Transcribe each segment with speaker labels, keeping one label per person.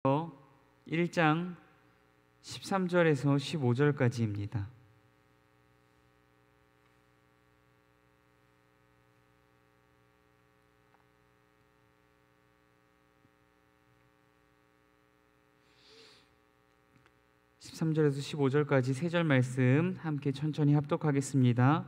Speaker 1: 1장 13절에서 15절까지입니다. (13절에서 15절까지) 세 절 말씀 함께 천천히 합독하겠습니다.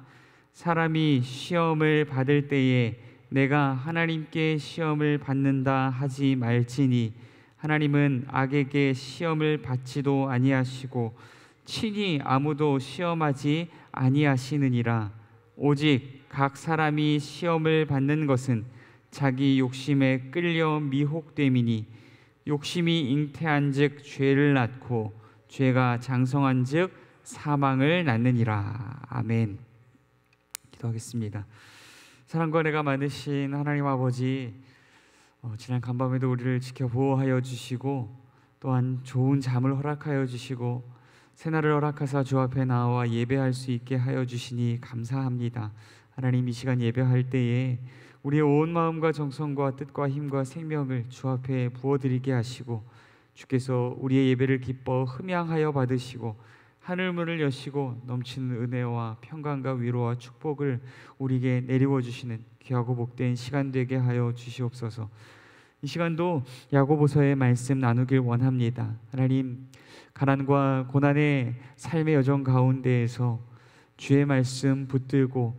Speaker 1: 사람이 시험을 받을 때에 내가 하나님께 시험을 받는다 하지 말지니 하나님은 악에게 시험을 받지도 아니하시고 친히 아무도 시험하지 아니하시느니라. 오직 각 사람이 시험을 받는 것은 자기 욕심에 끌려 미혹됨이니 욕심이 잉태한즉 죄를 낳고 죄가 장성한즉 사망을 낳느니라. 아멘. 기도하겠습니다. 사랑과 은혜가 많으신 하나님 아버지, 지난 간밤에도 우리를 지켜 보호하여 주시고 또한 좋은 잠을 허락하여 주시고 새날을 허락하사 주 앞에 나와 예배할 수 있게 하여 주시니 감사합니다. 하나님, 이 시간 예배할 때에 우리의 온 마음과 정성과 뜻과 힘과 생명을 주 앞에 부어드리게 하시고 주께서 우리의 예배를 기뻐 흠양하여 받으시고 하늘문을 여시고 넘치는 은혜와 평강과 위로와 축복을 우리에게 내리워 주시는 귀하고 복된 시간 되게 하여 주시옵소서. 이 시간도 야고보서의 말씀 나누길 원합니다. 하나님, 가난과 고난의 삶의 여정 가운데에서 주의 말씀 붙들고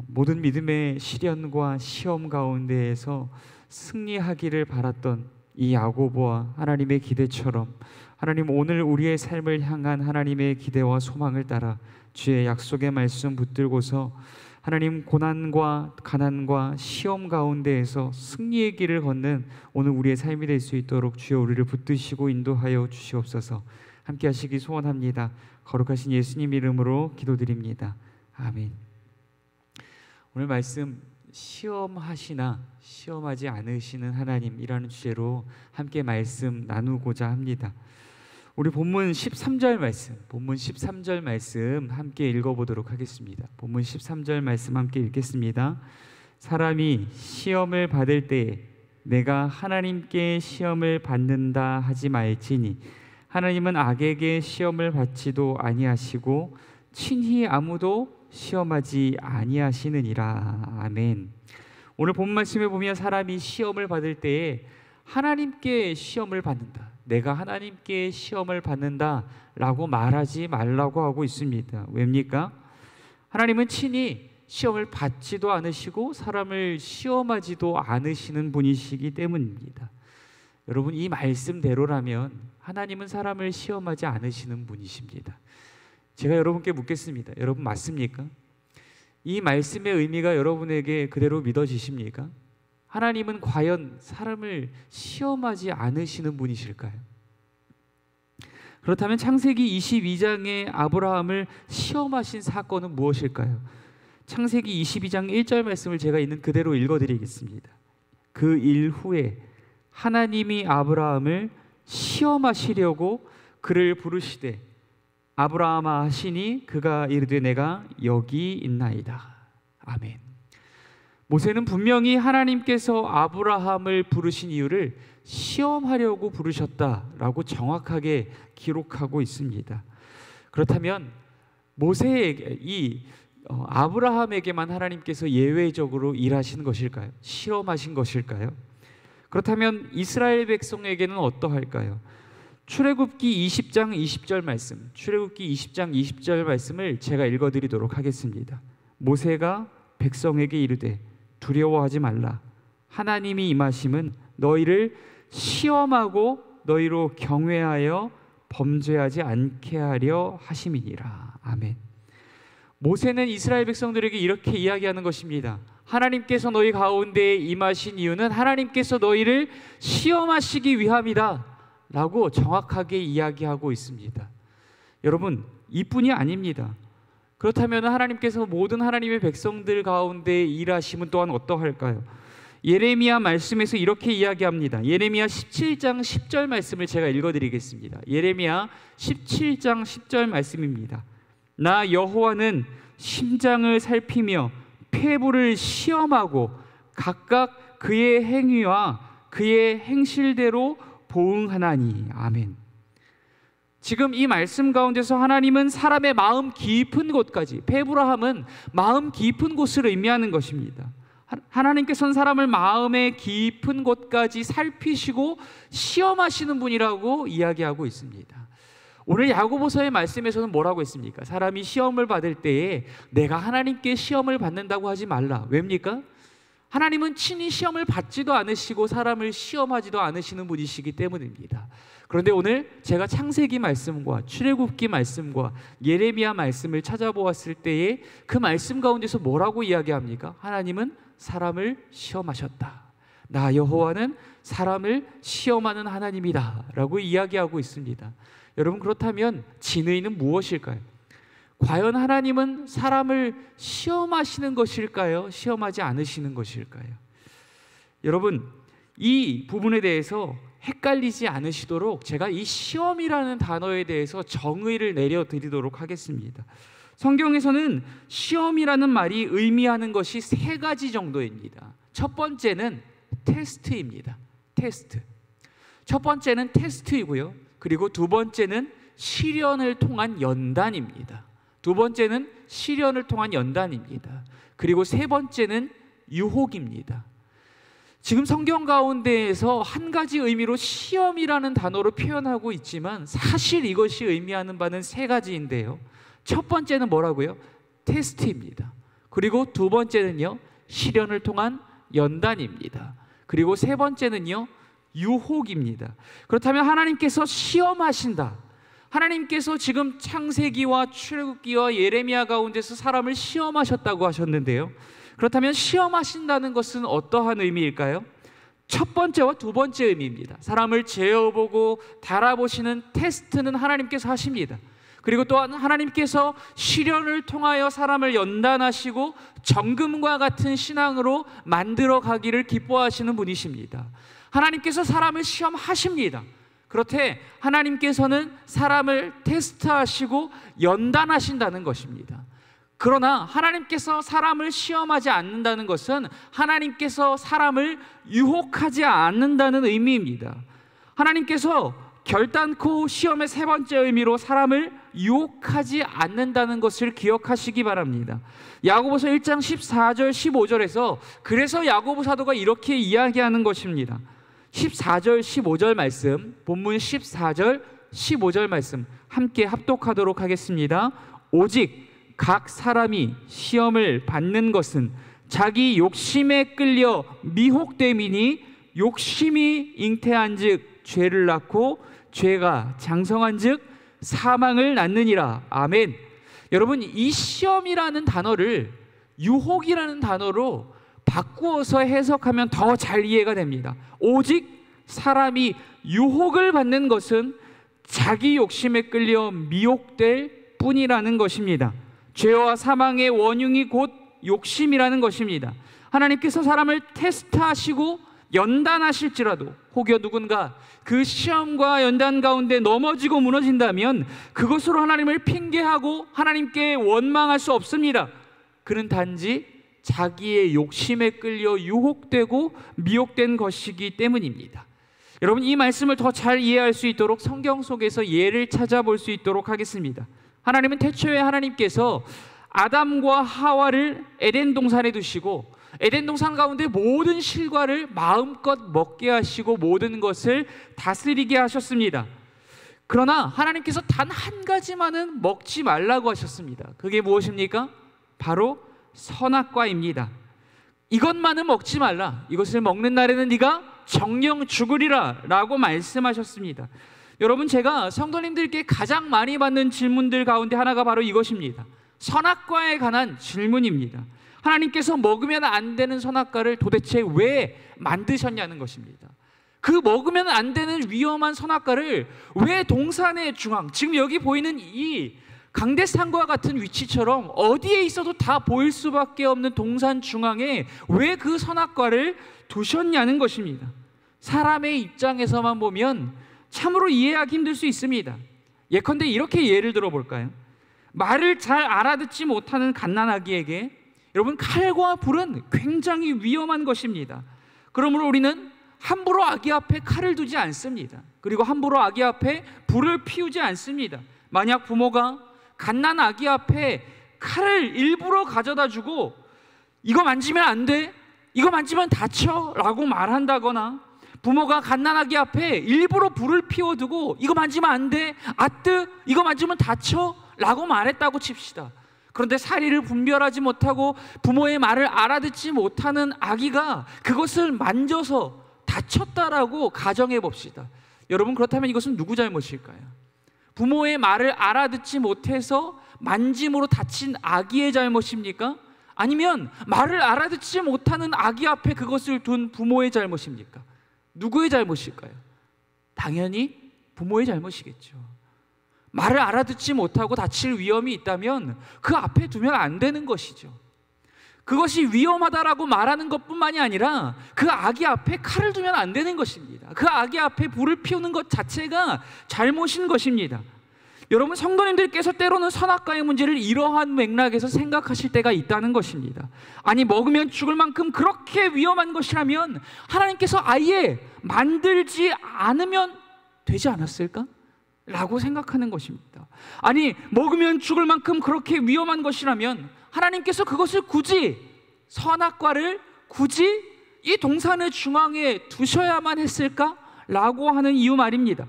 Speaker 1: 모든 믿음의 시련과 시험 가운데에서 승리하기를 바랐던 이 야고보와 하나님의 기대처럼 하나님, 오늘 우리의 삶을 향한 하나님의 기대와 소망을 따라 주의 약속의 말씀 붙들고서 하나님, 고난과 가난과 시험 가운데에서 승리의 길을 걷는 오늘 우리의 삶이 될 수 있도록 주여 우리를 붙드시고 인도하여 주시옵소서. 함께 하시기 소원합니다. 거룩하신 예수님 이름으로 기도드립니다. 아멘. 오늘 말씀, 시험하시나 시험하지 않으시는 하나님이라는 주제로 함께 말씀 나누고자 합니다. 우리 본문 13절 말씀 함께 읽어보도록 하겠습니다. 본문 13절 말씀 함께 읽겠습니다. 사람이 시험을 받을 때에 내가 하나님께 시험을 받는다 하지 말지니 하나님은 악에게 시험을 받지도 아니하시고 친히 아무도 시험하지 아니하시느니라. 아멘. 오늘 본 말씀에 보면 사람이 시험을 받을 때에 하나님께 시험을 받는다, 내가 하나님께 시험을 받는다 라고 말하지 말라고 하고 있습니다. 왜입니까? 하나님은 친히 시험을 받지도 않으시고 사람을 시험하지도 않으시는 분이시기 때문입니다. 여러분, 이 말씀대로라면 하나님은 사람을 시험하지 않으시는 분이십니다. 제가 여러분께 묻겠습니다. 여러분, 맞습니까? 이 말씀의 의미가 여러분에게 그대로 믿어지십니까? 하나님은 과연 사람을 시험하지 않으시는 분이실까요? 그렇다면 창세기 22장의 아브라함을 시험하신 사건은 무엇일까요? 창세기 22장 1절 말씀을 제가 있는 그대로 읽어드리겠습니다. 그 일 후에 하나님이 아브라함을 시험하시려고 그를 부르시되 아브라함아 하시니 그가 이르되 내가 여기 있나이다. 아멘. 모세는 분명히 하나님께서 아브라함을 부르신 이유를 시험하려고 부르셨다라고 정확하게 기록하고 있습니다. 그렇다면 모세에게, 아브라함에게만 하나님께서 예외적으로 일하신 것일까요? 시험하신 것일까요? 그렇다면 이스라엘 백성에게는 어떠할까요? 출애굽기 20장 20절 말씀, 출애굽기 20장 20절 말씀을 제가 읽어드리도록 하겠습니다. 모세가 백성에게 이르되 두려워하지 말라. 하나님이 임하심은 너희를 시험하고 너희로 경외하여 범죄하지 않게 하려 하심이니라. 아멘. 모세는 이스라엘 백성들에게 이렇게 이야기하는 것입니다. 하나님께서 너희 가운데에 임하신 이유는 하나님께서 너희를 시험하시기 위함이다 라고 정확하게 이야기하고 있습니다. 여러분, 이뿐이 아닙니다. 그렇다면 하나님께서 모든 하나님의 백성들 가운데 일하심은 또한 어떠할까요? 예레미야 말씀에서 이렇게 이야기합니다. 예레미야 17장 10절 말씀을 제가 읽어드리겠습니다. 예레미야 17장 10절 말씀입니다. 나 여호와는 심장을 살피며 폐부를 시험하고 각각 그의 행위와 그의 행실대로 보응하나니. 아멘. 지금 이 말씀 가운데서 하나님은 사람의 마음 깊은 곳까지, 페브라함은 마음 깊은 곳을 의미하는 것입니다. 하나님께서는 사람을 마음의 깊은 곳까지 살피시고 시험하시는 분이라고 이야기하고 있습니다. 오늘 야고보서의 말씀에서는 뭐라고 했습니까? 사람이 시험을 받을 때에 내가 하나님께 시험을 받는다고 하지 말라. 왜입니까? 하나님은 친히 시험을 받지도 않으시고 사람을 시험하지도 않으시는 분이시기 때문입니다. 그런데 오늘 제가 창세기 말씀과 출애굽기 말씀과 예레미야 말씀을 찾아보았을 때에 그 말씀 가운데서 뭐라고 이야기합니까? 하나님은 사람을 시험하셨다. 나 여호와는 사람을 시험하는 하나님이다 라고 이야기하고 있습니다. 여러분, 그렇다면 진의는 무엇일까요? 과연 하나님은 사람을 시험하시는 것일까요? 시험하지 않으시는 것일까요? 여러분, 이 부분에 대해서 헷갈리지 않으시도록 제가 이 시험이라는 단어에 대해서 정의를 내려드리도록 하겠습니다. 성경에서는 시험이라는 말이 의미하는 것이 세 가지 정도입니다. 첫 번째는 테스트입니다. 테스트. 첫 번째는 테스트이고요. 그리고 두 번째는 시련을 통한 연단입니다. 두 번째는 시련을 통한 연단입니다. 그리고 세 번째는 유혹입니다. 지금 성경 가운데에서 한 가지 의미로 시험이라는 단어로 표현하고 있지만 사실 이것이 의미하는 바는 세 가지인데요. 첫 번째는 뭐라고요? 테스트입니다. 그리고 두 번째는요, 시련을 통한 연단입니다. 그리고 세 번째는요, 유혹입니다. 그렇다면 하나님께서 시험하신다. 하나님께서 지금 창세기와 출애굽기와 예레미야 가운데서 사람을 시험하셨다고 하셨는데요. 그렇다면 시험하신다는 것은 어떠한 의미일까요? 첫 번째와 두 번째 의미입니다. 사람을 재어보고 달아보시는 테스트는 하나님께서 하십니다. 그리고 또한 하나님께서 시련을 통하여 사람을 연단하시고 정금과 같은 신앙으로 만들어 가기를 기뻐하시는 분이십니다. 하나님께서 사람을 시험하십니다. 그렇되 하나님께서는 사람을 테스트하시고 연단하신다는 것입니다. 그러나 하나님께서 사람을 시험하지 않는다는 것은 하나님께서 사람을 유혹하지 않는다는 의미입니다. 하나님께서 결단코 시험의 세 번째 의미로 사람을 유혹하지 않는다는 것을 기억하시기 바랍니다. 야고보서 1장 14절 15절에서 그래서 야고보 사도가 이렇게 이야기하는 것입니다. 14절 15절 말씀, 본문 14절 15절 말씀 함께 합독하도록 하겠습니다. 오직 각 사람이 시험을 받는 것은 자기 욕심에 끌려 미혹됨이니 욕심이 잉태한즉 죄를 낳고 죄가 장성한즉 사망을 낳느니라. 아멘. 여러분, 이 시험이라는 단어를 유혹이라는 단어로 바꾸어서 해석하면 더 잘 이해가 됩니다. 오직 사람이 유혹을 받는 것은 자기 욕심에 끌려 미혹될 뿐이라는 것입니다. 죄와 사망의 원흉이 곧 욕심이라는 것입니다. 하나님께서 사람을 테스트하시고 연단하실지라도 혹여 누군가 그 시험과 연단 가운데 넘어지고 무너진다면 그것으로 하나님을 핑계하고 하나님께 원망할 수 없습니다. 그는 단지 자기의 욕심에 끌려 유혹되고 미혹된 것이기 때문입니다. 여러분, 이 말씀을 더 잘 이해할 수 있도록 성경 속에서 예를 찾아볼 수 있도록 하겠습니다. 하나님은 태초에 하나님께서 아담과 하와를 에덴 동산에 두시고 에덴 동산 가운데 모든 실과를 마음껏 먹게 하시고 모든 것을 다스리게 하셨습니다. 그러나 하나님께서 단 한 가지만은 먹지 말라고 하셨습니다. 그게 무엇입니까? 바로 선악과입니다. 이것만은 먹지 말라. 이것을 먹는 날에는 네가 정령 죽으리라 라고 말씀하셨습니다. 여러분, 제가 성도님들께 가장 많이 받는 질문들 가운데 하나가 바로 이것입니다. 선악과에 관한 질문입니다. 하나님께서 먹으면 안 되는 선악과를 도대체 왜 만드셨냐는 것입니다. 그 먹으면 안 되는 위험한 선악과를 왜 동산의 중앙, 지금 여기 보이는 이 강대상과 같은 위치처럼 어디에 있어도 다 보일 수밖에 없는 동산 중앙에 왜 그 선악과를 두셨냐는 것입니다. 사람의 입장에서만 보면 참으로 이해하기 힘들 수 있습니다. 예컨대 이렇게 예를 들어볼까요? 말을 잘 알아듣지 못하는 갓난아기에게 여러분, 칼과 불은 굉장히 위험한 것입니다. 그러므로 우리는 함부로 아기 앞에 칼을 두지 않습니다. 그리고 함부로 아기 앞에 불을 피우지 않습니다. 만약 부모가 갓난 아기 앞에 칼을 일부러 가져다 주고 이거 만지면 안 돼, 이거 만지면 다쳐 라고 말한다거나, 부모가 갓난아기 앞에 일부러 불을 피워두고 이거 만지면 안 돼, 아뜨, 이거 만지면 다쳐 라고 말했다고 칩시다. 그런데 사리를 분별하지 못하고 부모의 말을 알아듣지 못하는 아기가 그것을 만져서 다쳤다라고 가정해 봅시다. 여러분, 그렇다면 이것은 누구 잘못일까요? 부모의 말을 알아듣지 못해서 만짐으로 다친 아기의 잘못입니까? 아니면 말을 알아듣지 못하는 아기 앞에 그것을 둔 부모의 잘못입니까? 누구의 잘못일까요? 당연히 부모의 잘못이겠죠. 말을 알아듣지 못하고 다칠 위험이 있다면 그 앞에 두면 안 되는 것이죠. 그것이 위험하다라고 말하는 것뿐만이 아니라 그 아기 앞에 칼을 두면 안 되는 것입니다. 그 아기 앞에 불을 피우는 것 자체가 잘못인 것입니다. 여러분, 성도님들께서 때로는 선악과의 문제를 이러한 맥락에서 생각하실 때가 있다는 것입니다. 아니, 먹으면 죽을 만큼 그렇게 위험한 것이라면 하나님께서 아예 만들지 않으면 되지 않았을까? 라고 생각하는 것입니다. 아니, 먹으면 죽을 만큼 그렇게 위험한 것이라면 하나님께서 그것을 굳이, 선악과를 굳이 이 동산의 중앙에 두셔야만 했을까? 라고 하는 이유 말입니다.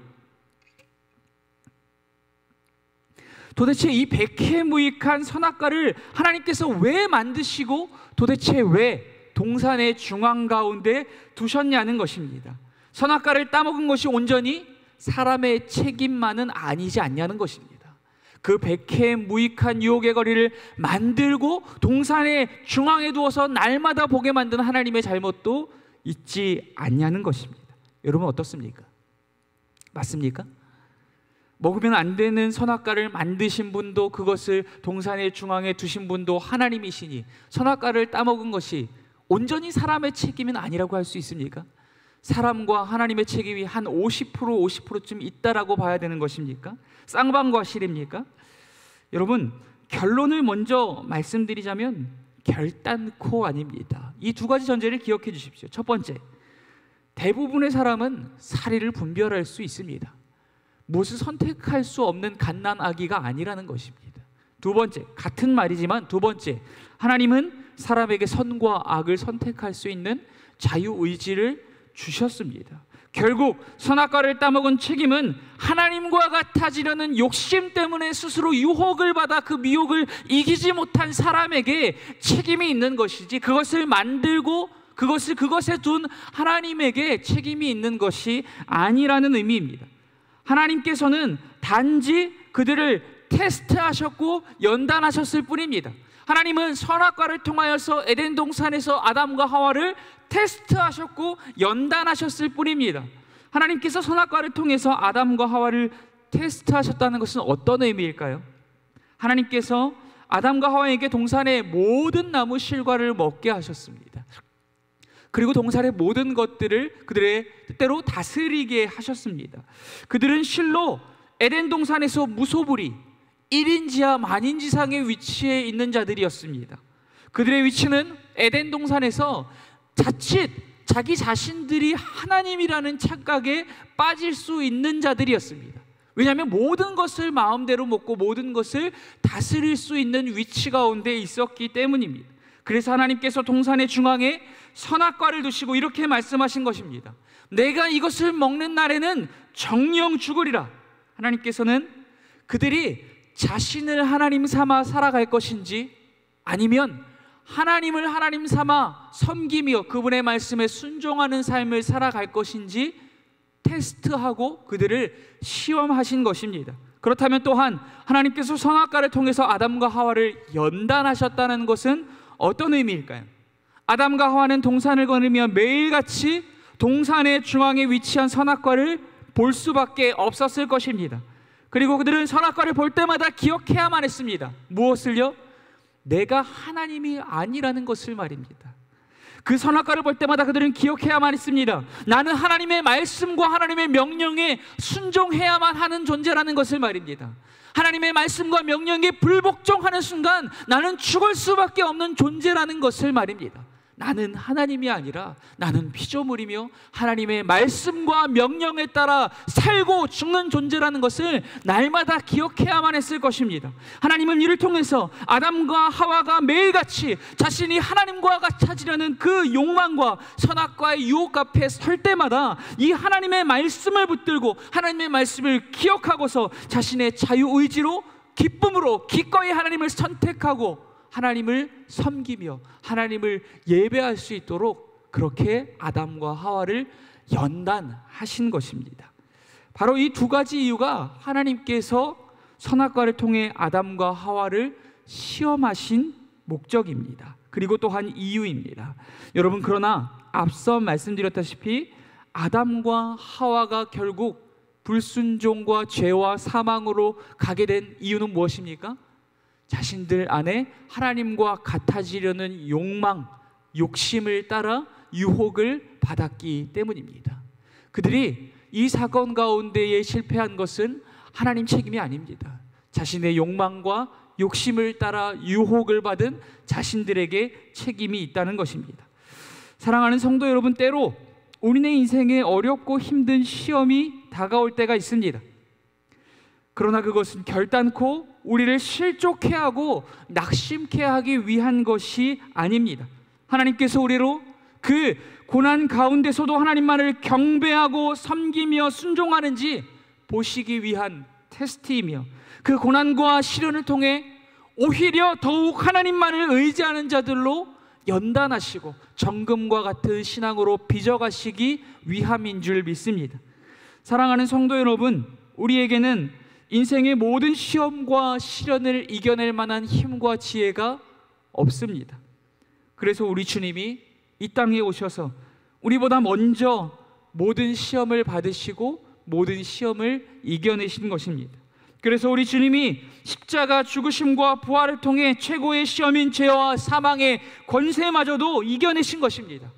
Speaker 1: 도대체 이 백해무익한 선악과를 하나님께서 왜 만드시고 도대체 왜 동산의 중앙 가운데 두셨냐는 것입니다. 선악과를 따먹은 것이 온전히 사람의 책임만은 아니지 않냐는 것입니다. 그 백해무익한 유혹의 거리를 만들고 동산의 중앙에 두어서 날마다 보게 만든 하나님의 잘못도 있지 않냐는 것입니다. 여러분, 어떻습니까? 맞습니까? 먹으면 안 되는 선악과를 만드신 분도, 그것을 동산의 중앙에 두신 분도 하나님이시니 선악과를 따먹은 것이 온전히 사람의 책임은 아니라고 할 수 있습니까? 사람과 하나님의 책임이 한 50%쯤 있다라고 봐야 되는 것입니까? 쌍방과 실입니까? 여러분, 결론을 먼저 말씀드리자면 결단코 아닙니다. 이 두 가지 전제를 기억해 주십시오. 첫 번째, 대부분의 사람은 사리를 분별할 수 있습니다. 무엇을 선택할 수 없는 갓난아기가 아니라는 것입니다. 두 번째, 같은 말이지만 두 번째, 하나님은 사람에게 선과 악을 선택할 수 있는 자유의지를 주셨습니다. 결국 선악과를 따먹은 책임은 하나님과 같아지려는 욕심 때문에 스스로 유혹을 받아 그 미혹을 이기지 못한 사람에게 책임이 있는 것이지, 그것을 만들고 그것에 둔 하나님에게 책임이 있는 것이 아니라는 의미입니다. 하나님께서는 단지 그들을 테스트하셨고 연단하셨을 뿐입니다. 하나님은 선악과를 통하여서 에덴 동산에서 아담과 하와를 테스트하셨고 연단하셨을 뿐입니다. 하나님께서 선악과를 통해서 아담과 하와를 테스트하셨다는 것은 어떤 의미일까요? 하나님께서 아담과 하와에게 동산의 모든 나무 실과를 먹게 하셨습니다. 그리고 동산의 모든 것들을 그들의 뜻대로 다스리게 하셨습니다. 그들은 실로 에덴 동산에서 무소불위 1인지하 만인지상의 위치에 있는 자들이었습니다. 그들의 위치는 에덴 동산에서 자칫 자기 자신들이 하나님이라는 착각에 빠질 수 있는 자들이었습니다. 왜냐하면 모든 것을 마음대로 먹고 모든 것을 다스릴 수 있는 위치 가운데 있었기 때문입니다. 그래서 하나님께서 동산의 중앙에 선악과를 두시고 이렇게 말씀하신 것입니다. 내가 이것을 먹는 날에는 정령 죽으리라. 하나님께서는 그들이 자신을 하나님 삼아 살아갈 것인지, 아니면 하나님을 하나님 삼아 섬기며 그분의 말씀에 순종하는 삶을 살아갈 것인지 테스트하고 그들을 시험하신 것입니다. 그렇다면 또한 하나님께서 선악과를 통해서 아담과 하와를 연단하셨다는 것은 어떤 의미일까요? 아담과 하와는 동산을 거닐며 매일같이 동산의 중앙에 위치한 선악과를 볼 수밖에 없었을 것입니다. 그리고 그들은 선악과를 볼 때마다 기억해야만 했습니다. 무엇을요? 내가 하나님이 아니라는 것을 말입니다. 그 선악과를 볼 때마다 그들은 기억해야만 했습니다. 나는 하나님의 말씀과 하나님의 명령에 순종해야만 하는 존재라는 것을 말입니다. 하나님의 말씀과 명령에 불복종하는 순간 나는 죽을 수밖에 없는 존재라는 것을 말입니다.
Speaker 2: 나는 하나님이 아니라 나는 피조물이며 하나님의 말씀과 명령에 따라 살고 죽는 존재라는 것을 날마다 기억해야만 했을 것입니다. 하나님은 이를 통해서 아담과 하와가 매일같이 자신이 하나님과 같아지려는 그 욕망과 선악과의 유혹 앞에 설 때마다 이 하나님의 말씀을 붙들고 하나님의 말씀을 기억하고서 자신의 자유의지로 기쁨으로 기꺼이 하나님을 선택하고 하나님을 섬기며 하나님을 예배할 수 있도록 그렇게 아담과 하와를 연단하신 것입니다. 바로 이 두 가지 이유가 하나님께서 선악과를 통해 아담과 하와를 시험하신 목적입니다. 그리고 또한 이유입니다. 여러분, 그러나 앞서 말씀드렸다시피 아담과 하와가 결국 불순종과 죄와 사망으로 가게 된 이유는 무엇입니까? 자신들 안에 하나님과 같아지려는 욕망, 욕심을 따라 유혹을 받았기 때문입니다. 그들이 이 사건 가운데에 실패한 것은 하나님 책임이 아닙니다. 자신의 욕망과 욕심을 따라 유혹을 받은 자신들에게 책임이 있다는 것입니다. 사랑하는 성도 여러분, 때로 우리네 인생에 어렵고 힘든 시험이 다가올 때가 있습니다. 그러나 그것은 결단코 우리를 실족해 하고 낙심케 하기 위한 것이 아닙니다. 하나님께서 우리로 그 고난 가운데서도 하나님만을 경배하고 섬기며 순종하는지 보시기 위한 테스트이며, 그 고난과 시련을 통해 오히려 더욱 하나님만을 의지하는 자들로 연단하시고 정금과 같은 신앙으로 빚어가시기 위함인 줄 믿습니다. 사랑하는 성도 여러분, 우리에게는 인생의 모든 시험과 시련을 이겨낼 만한 힘과 지혜가 없습니다. 그래서 우리 주님이 이 땅에 오셔서 우리보다 먼저 모든 시험을 받으시고 모든 시험을 이겨내신 것입니다. 그래서 우리 주님이 십자가 죽으심과 부활을 통해 최고의 시험인 죄와 사망의 권세마저도 이겨내신 것입니다.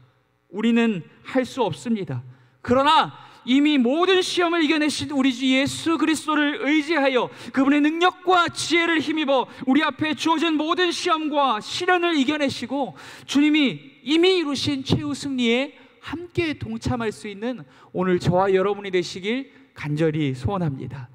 Speaker 2: 우리는 할 수 없습니다. 그러나 이미 모든 시험을 이겨내신 우리 주 예수 그리스도를 의지하여 그분의 능력과 지혜를 힘입어 우리 앞에 주어진 모든 시험과 시련을 이겨내시고 주님이 이미 이루신 최후 승리에 함께 동참할 수 있는 오늘 저와 여러분이 되시길 간절히 소원합니다.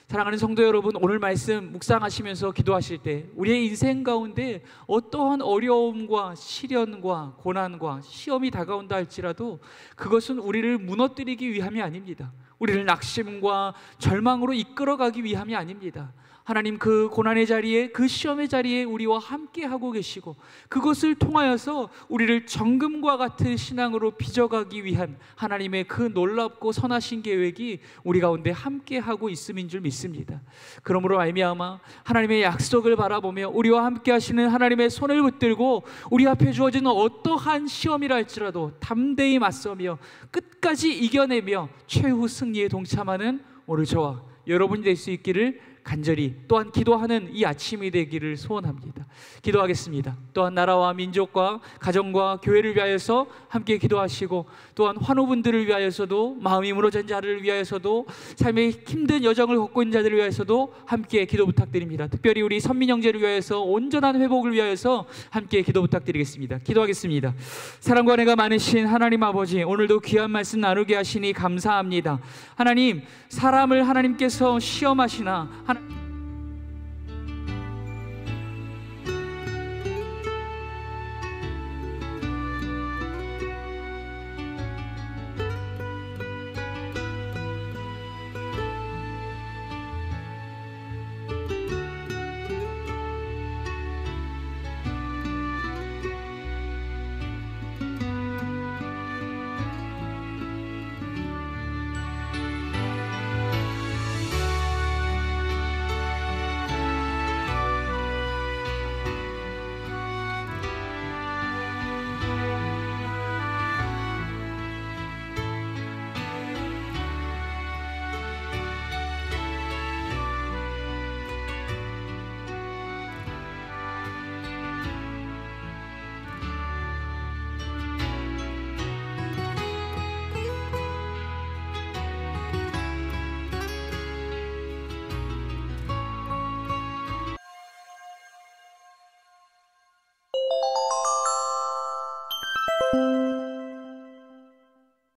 Speaker 2: 사랑하는 성도 여러분, 오늘 말씀 묵상하시면서 기도하실 때 우리의 인생 가운데 어떠한 어려움과 시련과 고난과 시험이 다가온다 할지라도 그것은 우리를 무너뜨리기 위함이 아닙니다. 우리를 낙심과 절망으로 이끌어가기 위함이 아닙니다. 하나님 그 고난의 자리에, 그 시험의 자리에 우리와 함께 하고 계시고 그것을 통하여서 우리를 정금과 같은 신앙으로 빚어가기 위한 하나님의 그 놀랍고 선하신 계획이 우리 가운데 함께 하고 있음인 줄 믿습니다. 그러므로 말미암아 하나님의 약속을 바라보며 우리와 함께 하시는 하나님의 손을 붙들고 우리 앞에 주어지는 어떠한 시험이라 할지라도 담대히 맞서며 끝까지 이겨내며 최후 승리에 동참하는 오늘 저와 여러분이 될 수 있기를 간절히 또한 기도하는 이 아침이 되기를 소원합니다. 기도하겠습니다. 또한 나라와 민족과 가정과 교회를 위하여서 함께 기도하시고 또한 환우분들을 위하여서도, 마음이 무너진 자를 위하여서도, 삶의 힘든 여정을 겪고 있는 자들을 위하여서도 함께 기도 부탁드립니다. 특별히 우리 선민 형제를 위하여서 온전한 회복을 위하여서 함께 기도 부탁드리겠습니다. 기도하겠습니다. 사랑과 은혜가 많으신 하나님 아버지, 오늘도 귀한 말씀 나누게 하시니 감사합니다. 하나님, 사람을 하나님께서 시험하시나